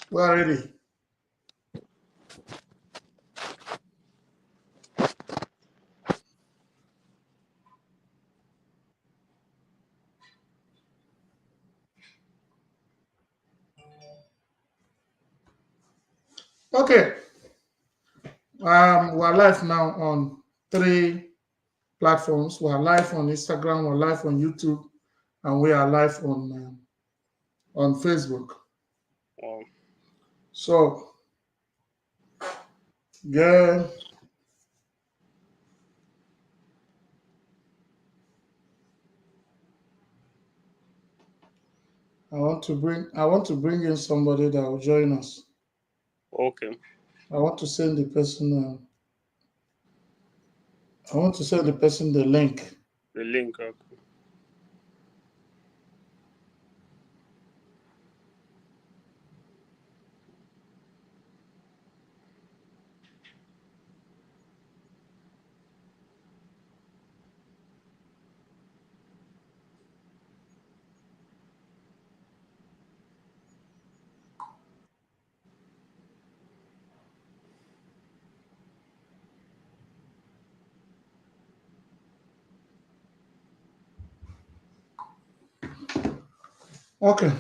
We are ready. Okay. We're live now on 3 platforms. We're live on Instagram, we're live on YouTube, and we are live on Facebook. Wow. So, yeah, I want to bring in somebody that will join us. Okay. I want to send the person. I want to send the person the link. The link. Okay. Okay,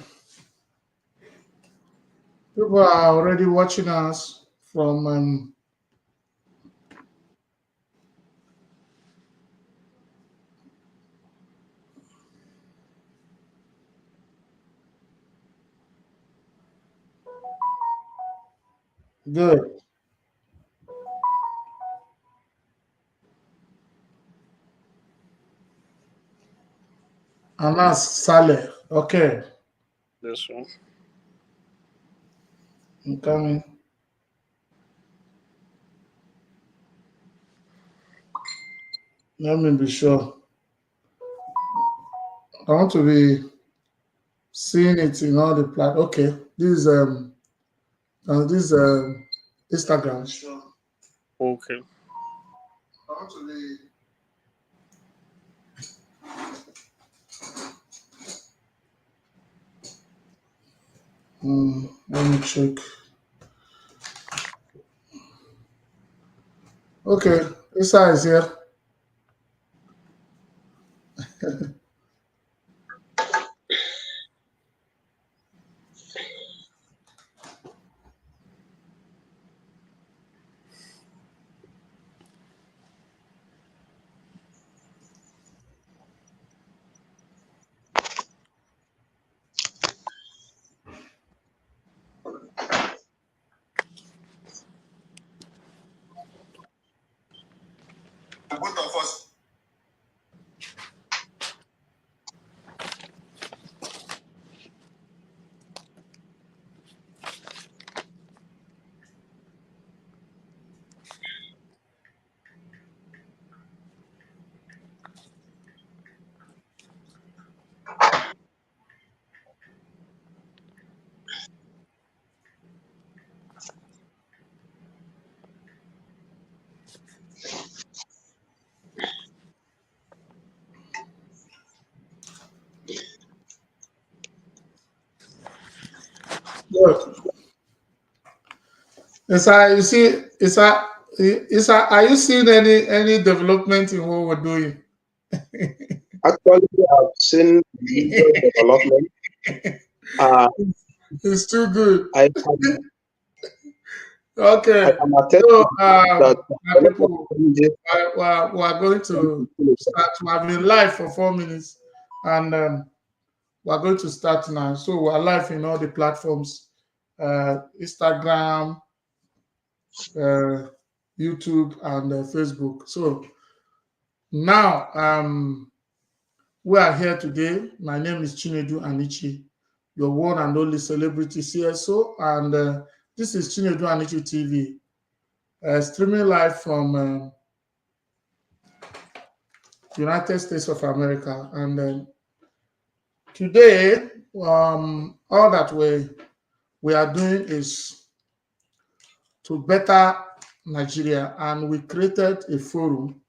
people are already watching us from. Good. Anas Saleh. Okay, This one. I'm coming. Let me be sure. I want to be seeing it in all the Okay, this Instagram. Sure. Okay. I want to be. Let me check. Okay, Isa is here. Both of us. Good. Isa, you see, Isa, are you seeing any development in what we're doing? Actually, I've seen major development. Uh, It's too good. I can I Okay, can attest so that my a lot of people, challenges we're going to start. We have been live for 4 minutes, and we're going to start now. So we're live in all the platforms, Instagram, uh, YouTube, and Facebook. So now we are here today. My name is Chinedu Anichi, your one and only celebrity CSO, and this is Chinedu Anichi TV, streaming live from United States of America. And today, all that we are doing is to better Nigeria, and we created a forum,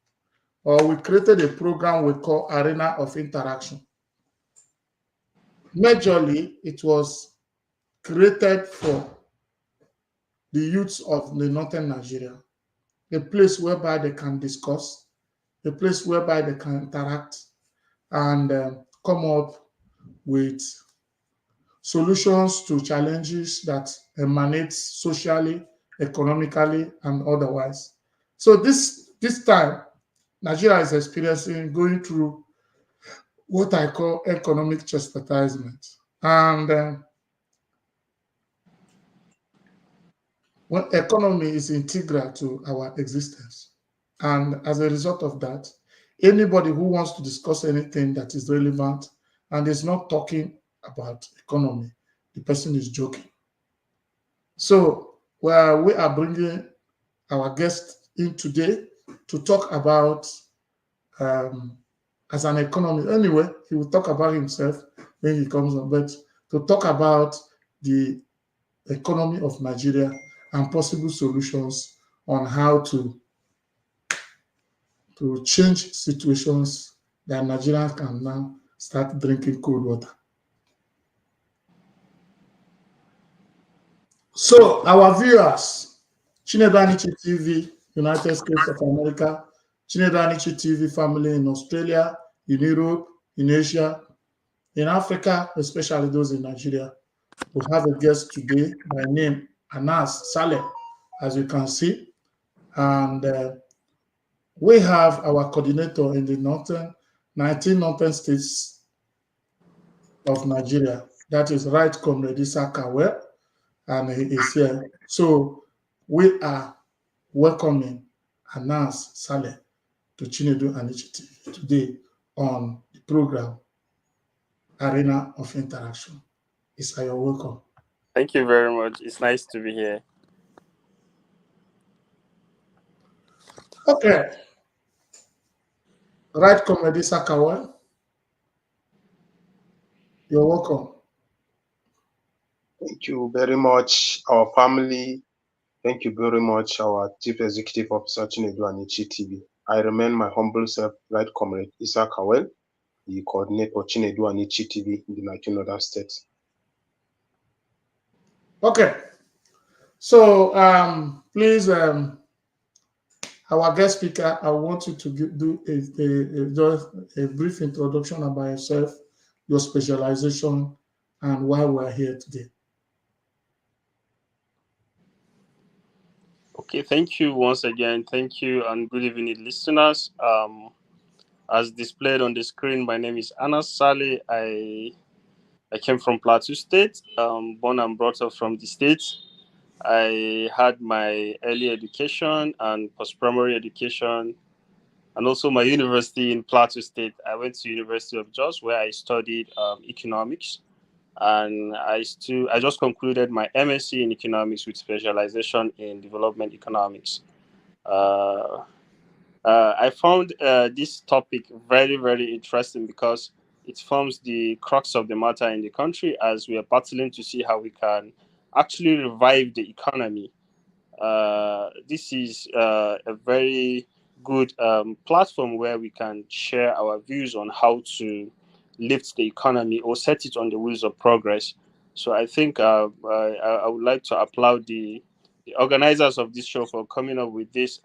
or we created a program we call Arena of Interaction. Majorly, it was created for the youths of the northern Nigeria, a place whereby they can discuss, a place whereby they can interact and come up with solutions to challenges that emanate socially, economically, and otherwise. So this time, Nigeria is experiencing going through what I call economic chastisement, and when economy is integral to our existence, and as a result of that, anybody who wants to discuss anything that is relevant and is not talking about economy, the person is joking. So, well, we are bringing our guest in today to talk about um, as an economist. Anyway, he will talk about himself when he comes on, but to talk about the economy of Nigeria and possible solutions on how to change situations that Nigerians can now start drinking cold water. So, our viewers, Chinedu Anichi TV, United States of America, Chinedu Anichi TV family in Australia, in Europe, in Asia, in Africa, especially those in Nigeria. We have a guest today by name Anas Saleh, as you can see. And we have our coordinator in the 19 northern states of Nigeria. That is Right Comrade Issa Kawe, and he is here. So we are welcoming Anas Saleh to Chinedu Anichi TV today on the program Arena of Interaction. Issa, you're welcome. Thank you very much. It's nice to be here. Okay. Right Comrade Issa Kawe, you're welcome. Thank you very much, our family. Thank you very much, our Chief Executive Officer, Chinedu Anichi TV. I remain my humble self, Right Comrade Issa Kawel, the coordinator Chinedu Anichi TV in the 19 other states. Okay. So please, our guest speaker, I want you to do just a brief introduction about yourself, your specialization, and why we're here today. Okay, thank you once again. Thank you and good evening, listeners. As displayed on the screen, my name is Anas Saleh. I came from Plateau State, born and brought up from the state. I had my early education and post-primary education, and also my university in Plateau State. I went to University of Jos, where I studied economics, and I just concluded my MSc in economics with specialization in development economics. Uh, I found this topic very, very interesting because it forms the crux of the matter in the country as we are battling to see how we can actually revive the economy. This is a very good platform where we can share our views on how to lift the economy or set it on the wheels of progress. So I think I would like to applaud the organizers of this show for coming up with this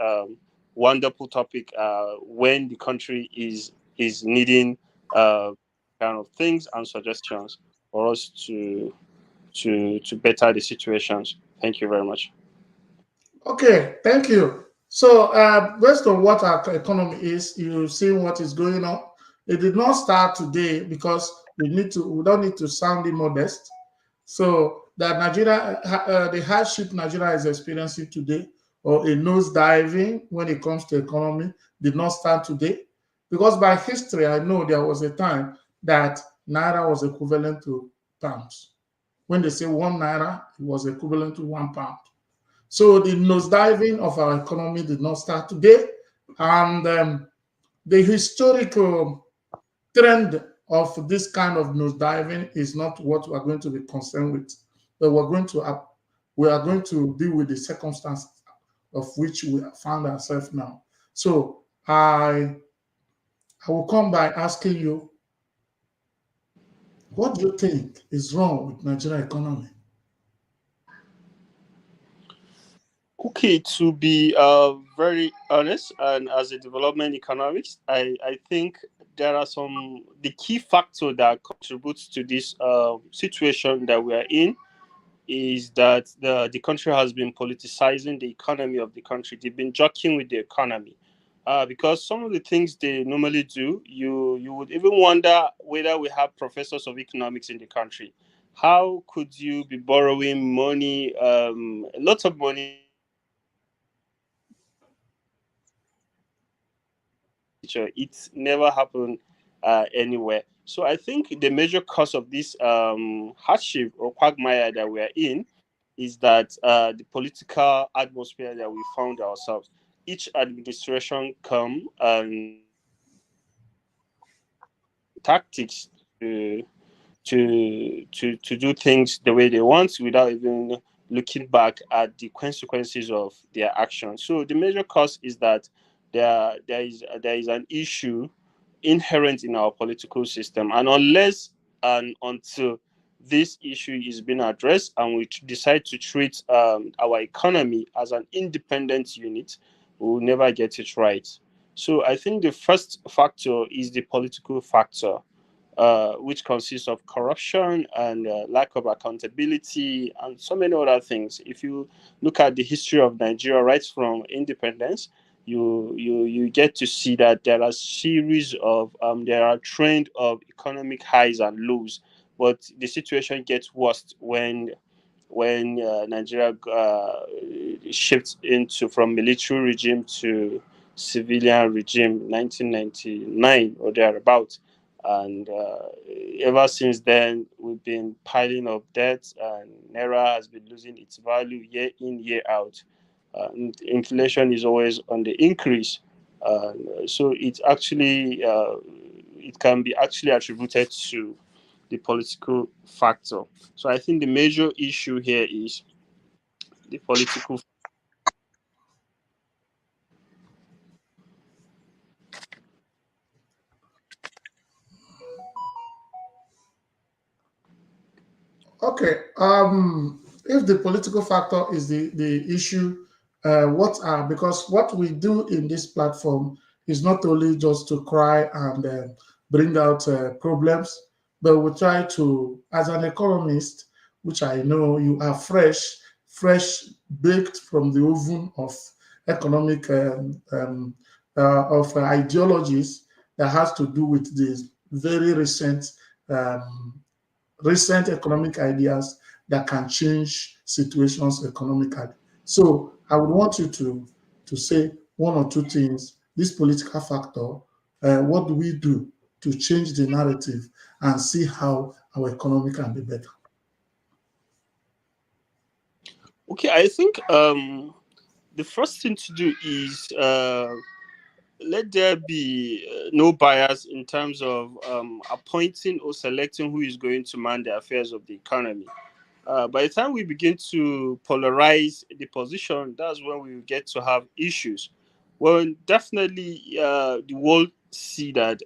wonderful topic when the country is needing kind of things and suggestions for us to better the situations. Thank you very much. Okay, thank you. So, based on what our economy is, you see what is going on. It did not start today because we don't need to sound immodest. So, that Nigeria, the hardship Nigeria is experiencing today, or a nosediving when it comes to economy, did not start today. Because by history, I know there was a time that naira was equivalent to pounds. When they say 1 naira, it was equivalent to 1 pound. So the nosediving of our economy did not start today, and the historical trend of this kind of nosediving is not what we're going to be concerned with. But we are going to deal with the circumstances of which we found ourselves now. So I will come by asking you, what do you think is wrong with Nigerian economy? Okay, to be very honest, and as a development economist, I think there are some the key factor that contributes to this situation that we are in is that the country has been politicizing the economy of the country. They've been joking with the economy. Because some of the things they normally do, you would even wonder whether we have professors of economics in the country. How could you be borrowing money, lots of money from it's never happened anywhere. So I think the major cause of this hardship or quagmire that we are in is that the political atmosphere that we found ourselves. Each administration come and tactics to do things the way they want without even looking back at the consequences of their actions. So the major cause is that there is an issue inherent in our political system, and unless and until this issue is being addressed and we decide to treat our economy as an independent unit, we will never get it right. So I think the first factor is the political factor, which consists of corruption and lack of accountability and so many other things. If you look at the history of Nigeria right from independence, you get to see that there are series of there are trend of economic highs and lows, but the situation gets worse when Nigeria shifts into from military regime to civilian regime, 1999 or thereabout. And ever since then, we've been piling up debt, and naira has been losing its value year in, year out. And inflation is always on the increase. So it can be actually attributed to the political factor. So I think the major issue here is the political. Okay. If the political factor is the issue, what are because what we do in this platform is not only just to cry and bring out problems, but we try to, as an economist, which I know you are fresh baked from the oven of economic ideologies that has to do with this very um, recent economic ideas that can change situations economically. So I would want you to say one or two things. This political factor, what do we do to change the narrative and see how our economy can be better? Okay, I think the first thing to do is let there be no bias in terms of appointing or selecting who is going to man the affairs of the economy. By the time we begin to polarize the position, that's when we get to have issues. Well, definitely, the world see that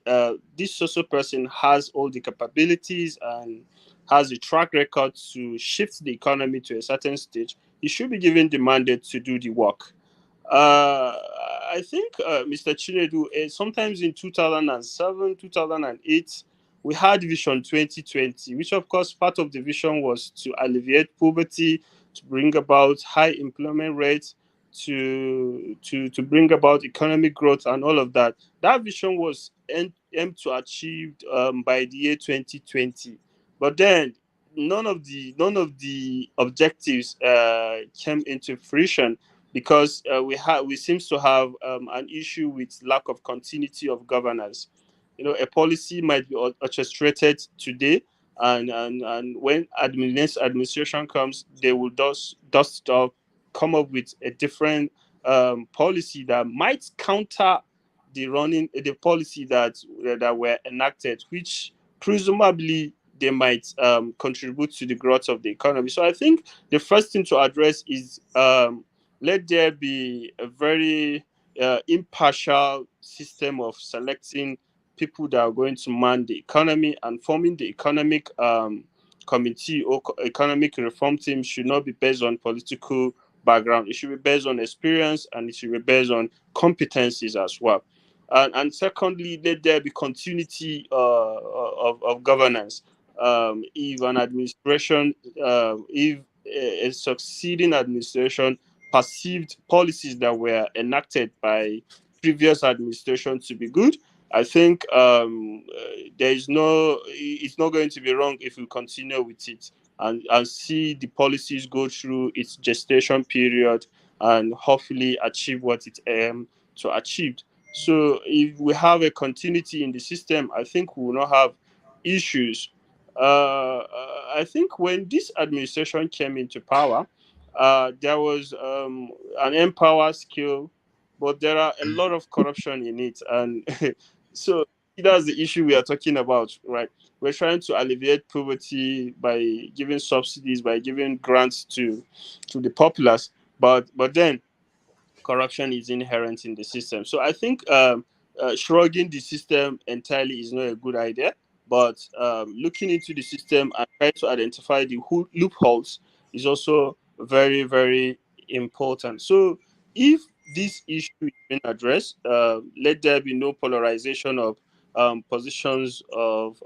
this social person has all the capabilities and has a track record to shift the economy to a certain stage. He should be given the mandate to do the work. uh, I think, Mr. Chinedu, sometimes in 2007, 2008, we had Vision 2020, which, of course, part of the vision was to alleviate poverty, to bring about high employment rates, to bring about economic growth and all of that. That vision was aimed to achieve by the year 2020. But then none of the objectives came into fruition because we seems to have an issue with lack of continuity of governance. A policy might be orchestrated today, and when next administration comes, they will dust off, come up with a different policy that might counter the policy that were enacted, which presumably they might contribute to the growth of the economy. So I think the first thing to address is let there be a very impartial system of selecting people that are going to man the economy, and forming the economic committee or economic reform team should not be based on political background. It should be based on experience, and it should be based on competencies as well. And secondly, let there be continuity of governance. If an administration, if a succeeding administration perceived policies that were enacted by previous administration to be good, I think there is no, it's not going to be wrong if we continue with it and see the policies go through its gestation period and hopefully achieve what it aims to achieve. So if we have a continuity in the system, I think we will not have issues. I think when this administration came into power, there was an empower skill, but there are a lot of corruption in it, and so that's the issue we are talking about, right? We're trying to alleviate poverty by giving subsidies, by giving grants to the populace, but then corruption is inherent in the system. So I think shrugging the system entirely is not a good idea, but looking into the system and trying to identify the loopholes is also very, very important. So if this issue is being addressed, let there be no polarization of positions of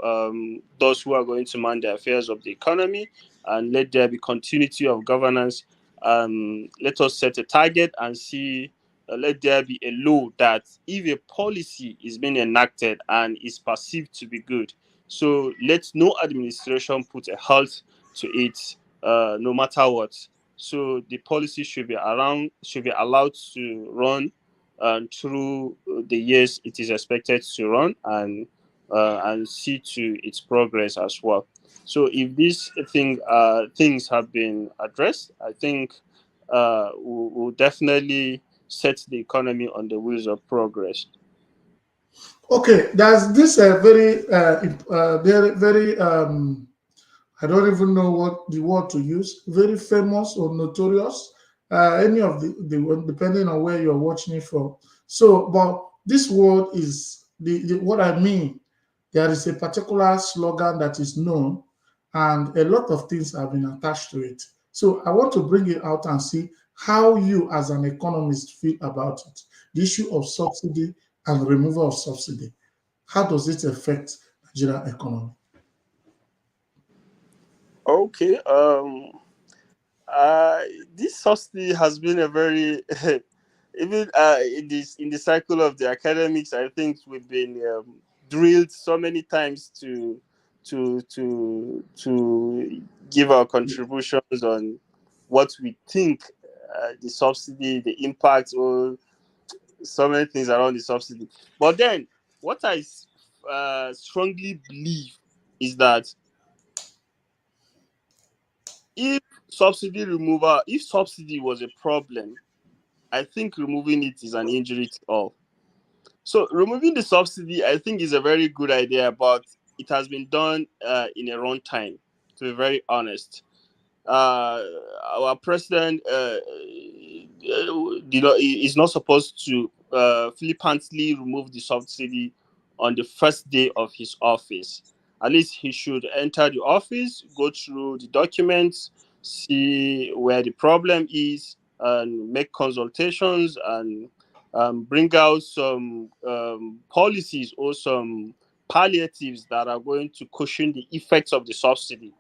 those who are going to man the affairs of the economy, and let there be continuity of governance. Let us set a target and see, let there be a law that if a policy is being enacted and is perceived to be good, so let no administration put a halt to it, no matter what. So the policy should be around, should be allowed to run through the years it is expected to run, and see to its progress as well. So if these things have been addressed, I think we'll definitely set the economy on the wheels of progress. Okay, there's this very, very, I don't even know what the word to use, very famous or notorious, any of the one, depending on where you're watching it from. So, but this word is what I mean. There is a particular slogan that is known, and a lot of things have been attached to it. So, I want to bring it out and see how you, as an economist, feel about it. The issue of subsidy and removal of subsidy. How does it affect Nigerian economy? Okay. Uh, this subsidy has been a very even in the cycle of the academics. I think we've been drilled so many times to give our contributions on what we think the subsidy, the impact, or so many things around the subsidy. But then, what I strongly believe is that if if subsidy was a problem, I think removing it is an injury to all. So removing the subsidy, I think, is a very good idea, but it has been done in a wrong time. To be very honest, uh, our president is not supposed to flippantly remove the subsidy on the first day of his office. At least he should enter the office, go through the documents, see where the problem is, and make consultations, and bring out some policies or some palliatives that are going to cushion the effects of the subsidy.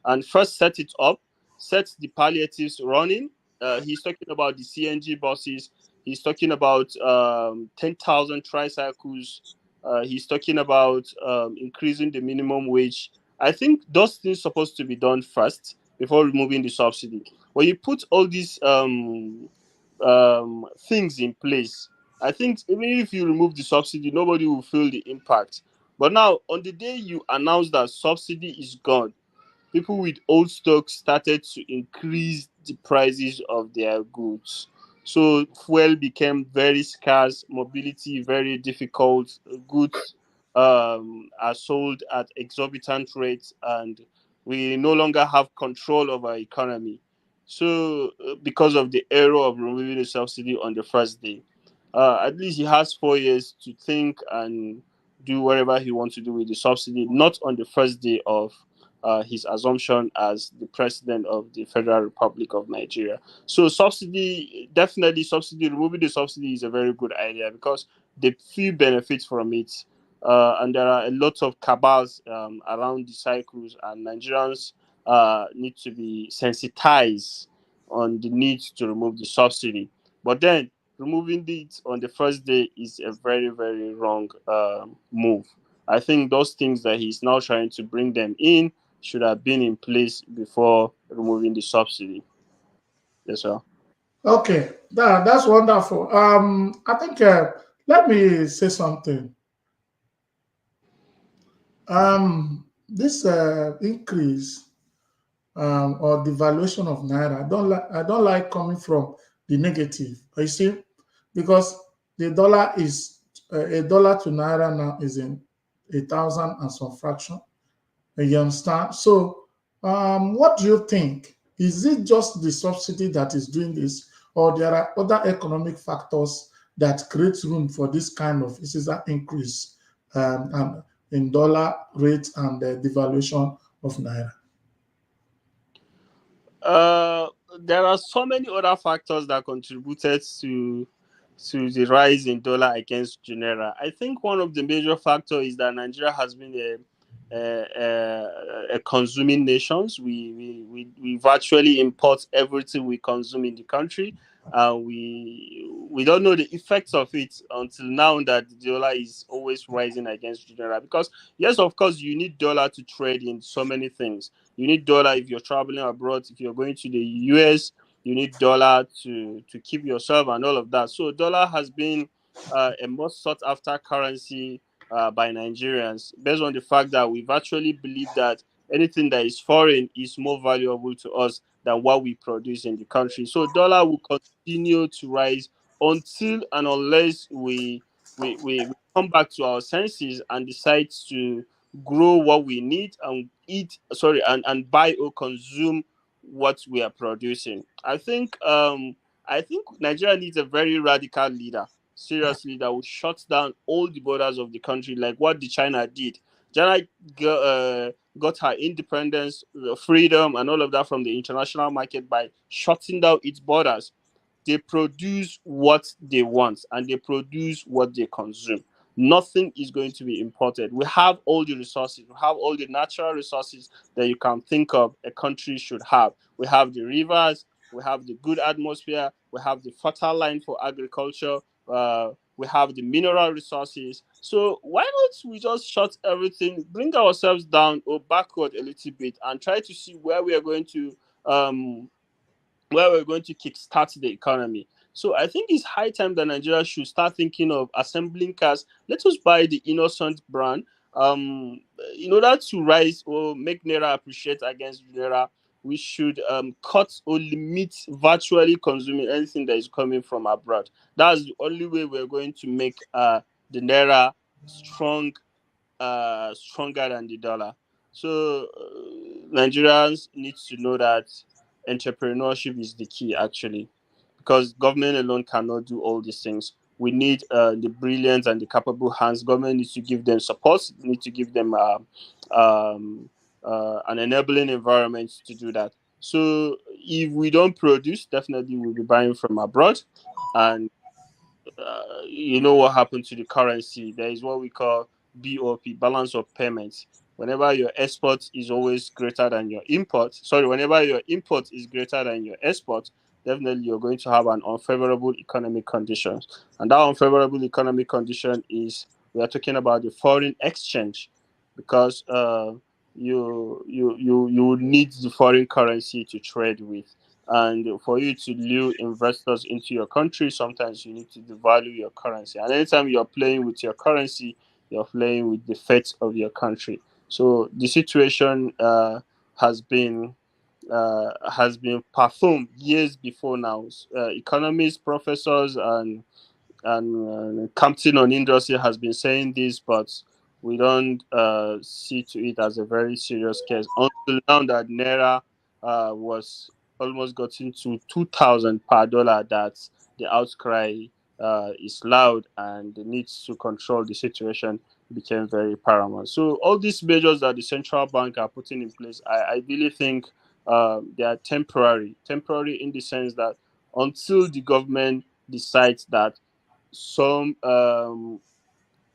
And first set it up, set the palliatives running. He's talking about the CNG buses. He's talking about 10,000 tricycles. He's talking about increasing the minimum wage. I think those things supposed to be done first before removing the subsidy. When you put all these things in place, I think even if you remove the subsidy, nobody will feel the impact. But now, on the day you announce that subsidy is gone, people with old stock started to increase the prices of their goods. So fuel became very scarce, mobility very difficult, goods are sold at exorbitant rates, and we no longer have control of our economy. So, because of the error of removing the subsidy on the first day, at least he has 4 years to think and do whatever he wants to do with the subsidy, not on the first day of his assumption as the president of the Federal Republic of Nigeria. So subsidy, definitely subsidy, removing the subsidy is a very good idea because they feel benefits from it. And there are a lot of cabals around the cycles, and Nigerians need to be sensitized on the need to remove the subsidy. But then removing it on the first day is a very, very wrong move. I think those things that he's now trying to bring them in should have been in place before removing the subsidy. Yes, sir. Okay, that's wonderful. I think let me say something. This increase or devaluation of naira, I don't like coming from the negative. You see, because the dollar is a dollar to naira now is in 1,000 and some fraction. You understand? So, what do you think? Is it just the subsidy that is doing this, or there are other economic factors that create room for this kind of this is an increase and in dollar rate and the devaluation of naira? Uh, there are so many other factors that contributed to the rise in dollar against naira. I think one of the major factors is that Nigeria has been a consuming nations. We virtually import everything we consume in the country. We don't know the effects of it until now that the dollar is always rising against naira. Because yes, of course, you need dollar to trade in so many things. You need dollar if you're traveling abroad. If you're going to the US, you need dollar to keep yourself and all of that. So dollar has been a most sought after currency by Nigerians, based on the fact that we've actually believed that anything that is foreign is more valuable to us than what we produce in the country. So dollar will continue to rise until and unless we come back to our senses and decide to grow what we need and and buy or consume what we are producing. I think Nigeria needs a very radical leader, seriously, that will shut down all the borders of the country, like what the China did. China got her independence, freedom, and all of that from the international market by shutting down its borders. They produce what they want and they produce what they consume. Nothing is going to be imported. We have all the resources, we have all the natural resources that you can think of a country should have. We have the rivers, we have the good atmosphere, we have the fertile land for agriculture, we have the mineral resources. So why not we just shut everything, bring ourselves down or backward a little bit, and try to see um, where we're going to kickstart the economy. So I think it's high time that Nigeria should start thinking of assembling cars. Let us buy the Innocent brand. In order to rise or make Naira appreciate against Naira, we should cut or limit virtually consuming anything that is coming from abroad. That's the only way we're going to make the Naira strong, stronger than the dollar. So Nigerians need to know that entrepreneurship is the key, actually, because government alone cannot do all these things. We need the brilliant and the capable hands. Government needs to give them support. Need to give them an enabling environment to do that. So if we don't produce, definitely we'll be buying from abroad, and you know what happened to the currency. There is what we call BOP, balance of payments. Whenever your export is always greater than your import, sorry, whenever your import is greater than your export, definitely you're going to have an unfavorable economic conditions. And that unfavorable economic condition is, we are talking about the foreign exchange, because you need the foreign currency to trade with. And for you to lure investors into your country, sometimes you need to devalue your currency. And anytime you're playing with your currency, you're playing with the fate of your country. So the situation has been has been performed years before now. Economists, professors, and Captain on Industry has been saying this, but we don't see to it as a very serious case until now that Naira was almost gotten to 2,000 per dollar. That the outcry is loud and the need to control the situation became very paramount. So all these measures that the central bank are putting in place, I really think they are temporary in the sense that until the government decides that some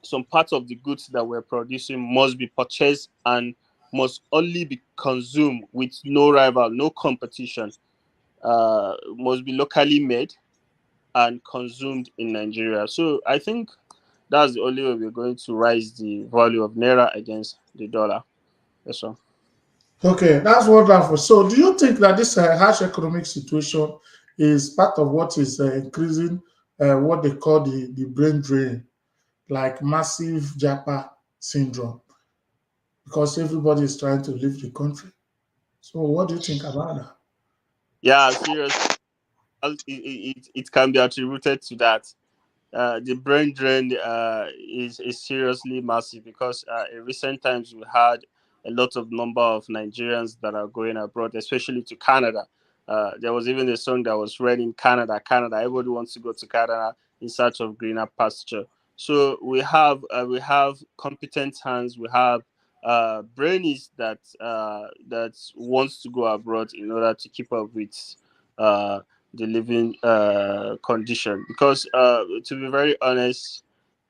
some parts of the goods that we're producing must be purchased and must only be consumed with no rival, no competition, must be locally made and consumed in Nigeria. So I think that's the only way we're going to rise the value of naira against the dollar. That's all. Okay, that's wonderful. So, do you think that this harsh economic situation is part of what is increasing what they call the brain drain, like massive Japa syndrome, because everybody is trying to leave the country? So, what do you think about that? Yeah, seriously, it can be attributed to that. The brain drain is seriously massive because in recent times we had a lot of number of Nigerians that are going abroad, especially to Canada. There was even a song that was read in Canada. Canada, everybody wants to go to Canada in search of greener pasture. So we have competent hands. We have brainies that wants to go abroad in order to keep up with uh, the living condition. Because to be very honest,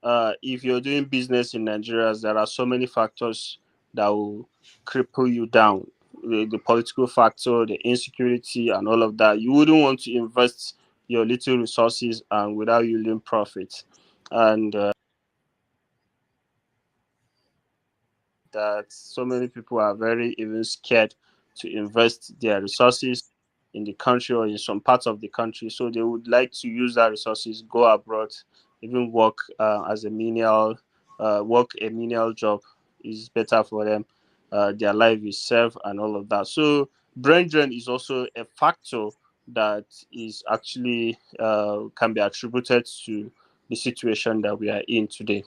if you're doing business in Nigeria, there are so many factors that will cripple you down. The political factor, the insecurity, and all of that. You wouldn't want to invest your little resources and without yielding profit. And that so many people are very even scared to invest their resources in the country or in some parts of the country. So they would like to use that resources, go abroad, even work as a menial, work a menial job is better for them. Their life is safe and all of that. So brain drain is also a factor that is actually can be attributed to the situation that we are in today.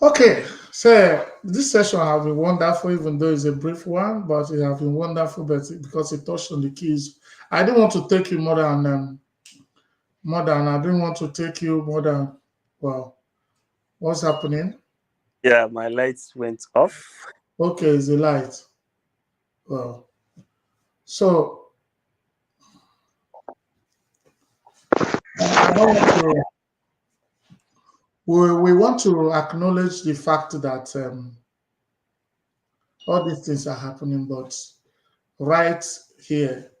Okay, so this session has been wonderful, even though it's a brief one, but it has been wonderful because it touched on the keys. I didn't want to take you I didn't want to take you more than, well, what's happening? Yeah, my lights went off. Okay, it's the light. Well, so I don't want to, we want to acknowledge the fact that all these things are happening, but right here,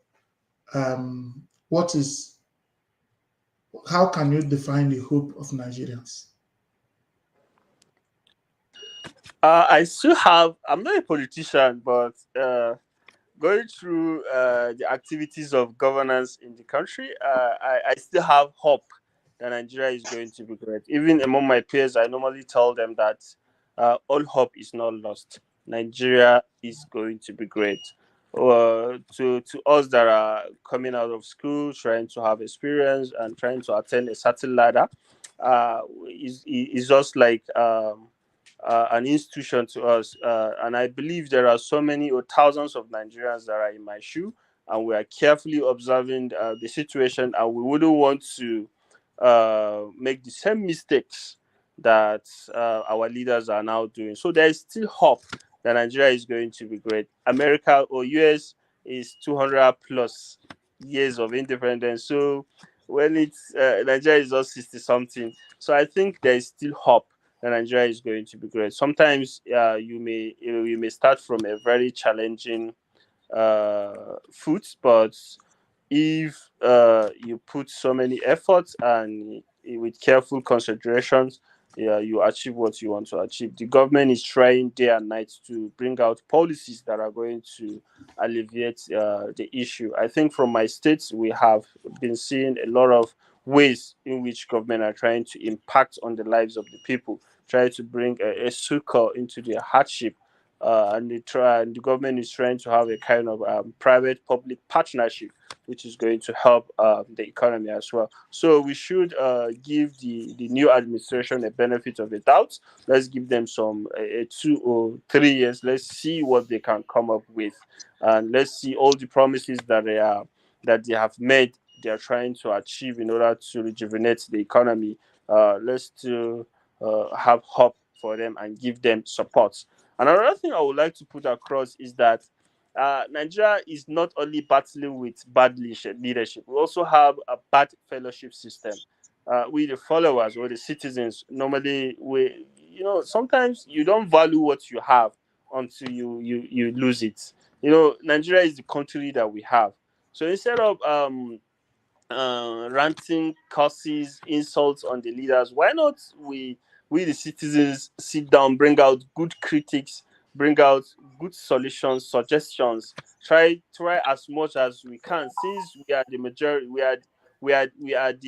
what is, how can you define the hope of Nigerians? I still have. I'm not a politician, but going through the activities of governance in the country, I still have hope that Nigeria is going to be great. Even among my peers, I normally tell them that all hope is not lost. Nigeria is going to be great. To us that are coming out of school, trying to have experience and trying to attain a certain ladder, is just like an institution to us. And I believe there are so many or thousands of Nigerians that are in my shoe, and we are carefully observing the situation, and we wouldn't want to make the same mistakes that our leaders are now doing. So there is still hope that Nigeria is going to be great. America or US is 200 plus years of independence. So when it's Nigeria is just 60 something. So I think there is still hope that Nigeria is going to be great. Sometimes you may start from a very challenging foot, but if you put so many efforts and with careful considerations, yeah, you achieve what you want to achieve. The government is trying day and night to bring out policies that are going to alleviate the issue. I think from my states, we have been seeing a lot of ways in which government are trying to impact on the lives of the people, try to bring a succor into their hardship. And the government is trying to have a kind of private-public partnership, which is going to help the economy as well. So we should give the new administration a benefit of the doubt. Let's give them some 2 or 3 years. Let's see what they can come up with, and let's see all the promises that they have made. They are trying to achieve in order to rejuvenate the economy. Let's do. have hope for them and give them support. And another thing I would like to put across is that Nigeria is not only battling with bad leadership, we also have a bad fellowship system. We, the followers or the citizens, normally sometimes you don't value what you have until you lose it. Nigeria is the country that we have. So instead of ranting, curses, insults on the leaders. Why not we the citizens sit down, bring out good critics, bring out good solutions, suggestions. Try as much as we can. Since we are the majority, we are at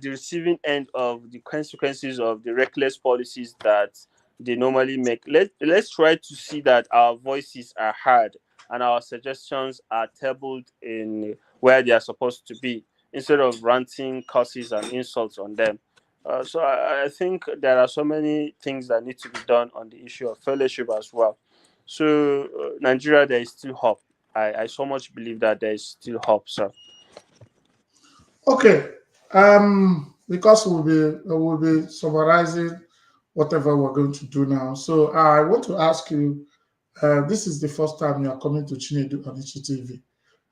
the receiving end of the consequences of the reckless policies that they normally make. Let's try to see that our voices are heard and our suggestions are tabled in where they are supposed to be, instead of ranting, curses, and insults on them. So I think there are so many things that need to be done on the issue of fellowship as well. So Nigeria, there is still hope. I so much believe that there is still hope, sir. Okay. Because we'll be summarizing whatever we're going to do now. So I want to ask you, this is the first time you are coming to Chinedu on TV.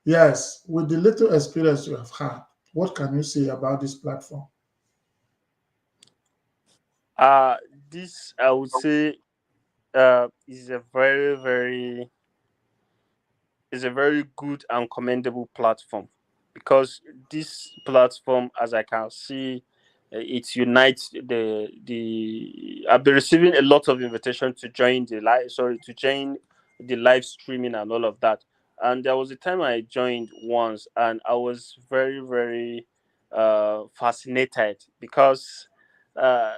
Yes, with the little experience you have had, what can you say about this platform? Uh, this I would say is a very good and commendable platform, because this platform, as I can see, it unites the I've been receiving a lot of invitation to join the live streaming and all of that. And there was a time I joined once, and I was very very fascinated, because uh,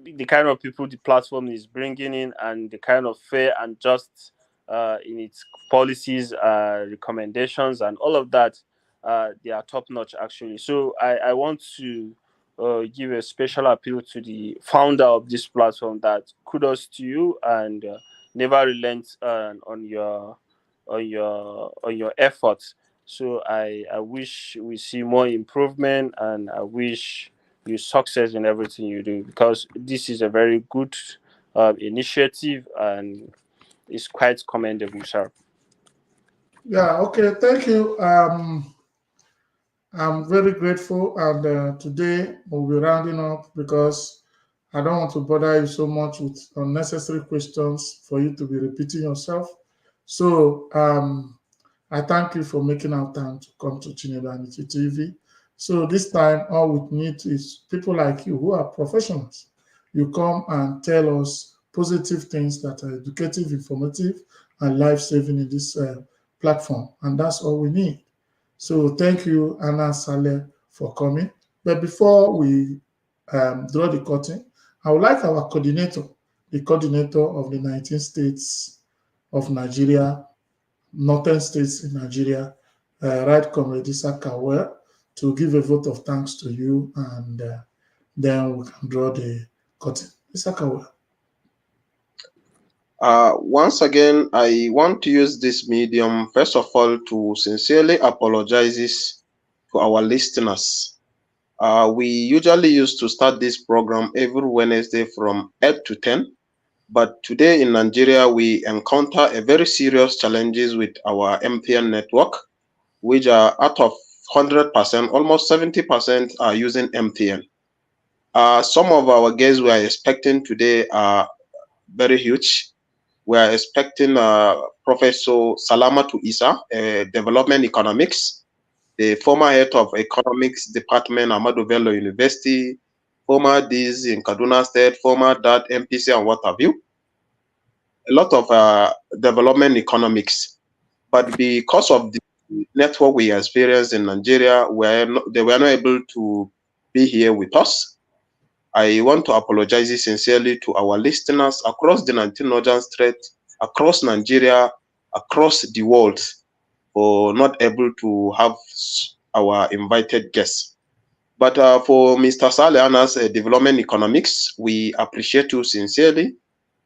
the kind of people the platform is bringing in, and the kind of fair and just in its policies, recommendations, and all of that. They are top notch, actually. So I want to give a special appeal to the founder of this platform, that kudos to you, and never relent on your efforts. So I wish we see more improvement, and I wish you success in everything you do, because this is a very good initiative, and it's quite commendable, sir. Yeah, okay, thank you. I'm very grateful, and today we'll be rounding up because I don't want to bother you so much with unnecessary questions for you to be repeating yourself. So I thank you for making our time to come to Chinedu TV. So this time, all we need is people like you who are professionals. You come and tell us positive things that are educative, informative, and life-saving in this platform, and that's all we need. So thank you, Anna Saleh, for coming. But before we draw the curtain, I would like our coordinator, the coordinator of the 19 states of Nigeria, northern states in Nigeria, Right Comrade Isaka, to give a vote of thanks to you, and then we can draw the curtain. Isaka. Once again, I want to use this medium, first of all, to sincerely apologize to our listeners. We usually used to start this program every Wednesday from 8 to 10, but today in Nigeria, we encounter a very serious challenges with our MTN network, which are out of 100%, almost 70% are using MTN. Some of our guests we are expecting today are very huge. We are expecting Professor Salamatu Isa, Development Economics, the former head of Economics Department, Ahmadu Bello University, former D's in Kaduna State, former DAT, MPC, and what have you. A lot of development economics. But because of the network we experienced in Nigeria, they were not able to be here with us. I want to apologize sincerely to our listeners across the 19 northern states, across Nigeria, across the world, for not able to have our invited guests. But for Mr. Saleh Anas, Development Economics, we appreciate you sincerely,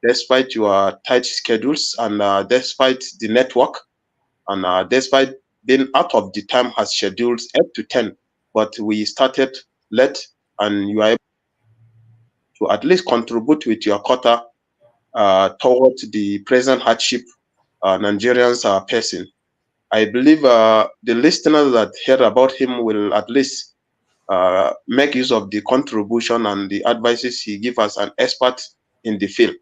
despite your tight schedules and despite the network, and despite being out of the time as scheduled 8 to 10. But we started late, and you are to at least contribute with your quota towards the present hardship Nigerians are facing. I believe the listeners that heard about him will at least make use of the contribution and the advices he gives as an expert in the field.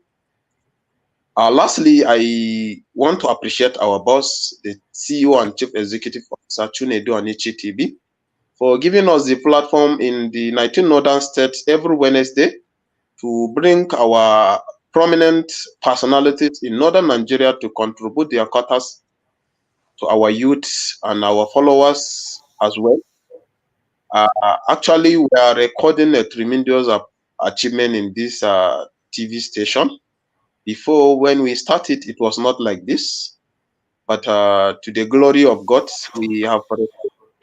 Lastly, I want to appreciate our boss, the CEO and Chief Executive Officer Chinedu Anichi TV, for giving us the platform in the 19 northern states every Wednesday to bring our prominent personalities in northern Nigeria to contribute their quotas to our youth and our followers as well. Actually, we are recording a tremendous achievement in this TV station. Before, when we started, it was not like this. But to the glory of God, we have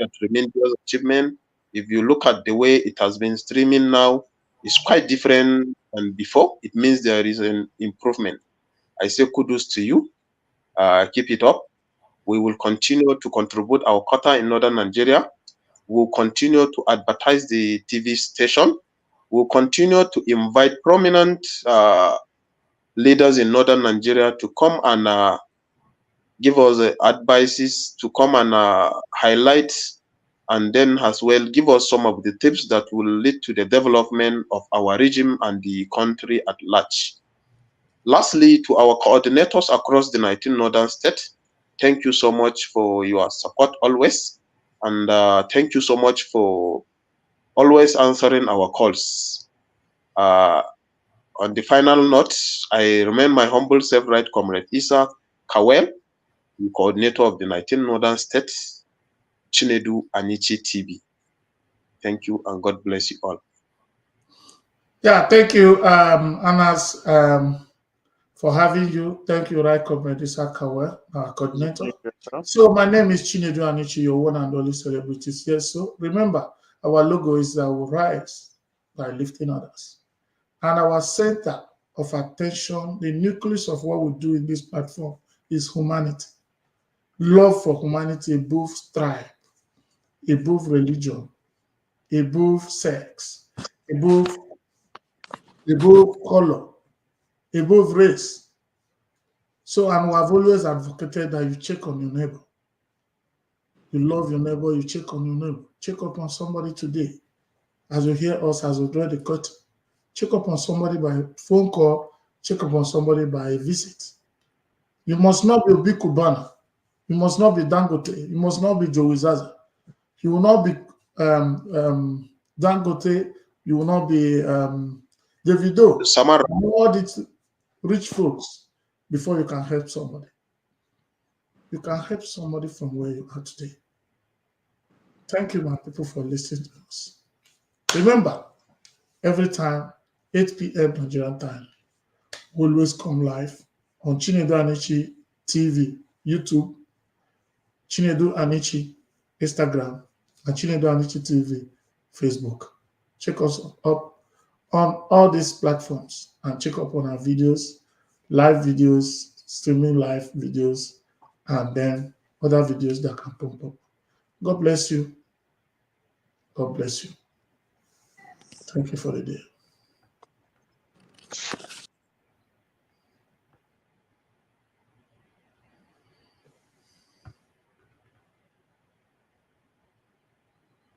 a tremendous achievement. If you look at the way it has been streaming now, it's quite different than before. It means there is an improvement. I say kudos to you. Keep it up. We will continue to contribute our quota in northern Nigeria. We'll continue to advertise the TV station. We'll continue to invite prominent leaders in northern Nigeria to come and give us advices, to come and highlight, and then as well give us some of the tips that will lead to the development of our region and the country at large. Lastly, to our coordinators across the 19 northern states, thank you so much for your support always, and thank you so much for always answering our calls. On the final note, I remain my humble self, right comrade Isa Kawel, the coordinator of the 19 northern states, Chinedu Anichi TV. Thank you and God bless you all. Yeah, thank you, Anas, for having you. Thank you, Right Comrade Isakawa, our coordinator. So my name is Chinedu Anichi, your one and only celebrities here. So remember, our logo is that we rise by lifting others. And our center of attention, the nucleus of what we do in this platform is humanity. Love for humanity above strife, above religion, above sex, above color, above race. So, and we have always advocated that you check on your neighbor. You love your neighbor, you check on your neighbor. Check up on somebody today. As you hear us, as we draw the curtain, check up on somebody by phone call, check up on somebody by a visit. You must not be Obi Kubana. You must not be Dangote. You must not be Joey Zaza. You will not be Dangote. You will not be Davido. Samara. All these rich folks before you can help somebody. You can help somebody from where you are today. Thank you, my people, for listening to us. Remember, every time, 8 p.m. Nigerian time, we always come live on Chinedu Anichi TV, YouTube, Chinedu Anichi Instagram, and Chinedu Anichi TV Facebook. Check us up on all these platforms and check up on our videos, live videos, streaming live videos, and then other videos that can pop up. God bless you. God bless you. Thank you for the day.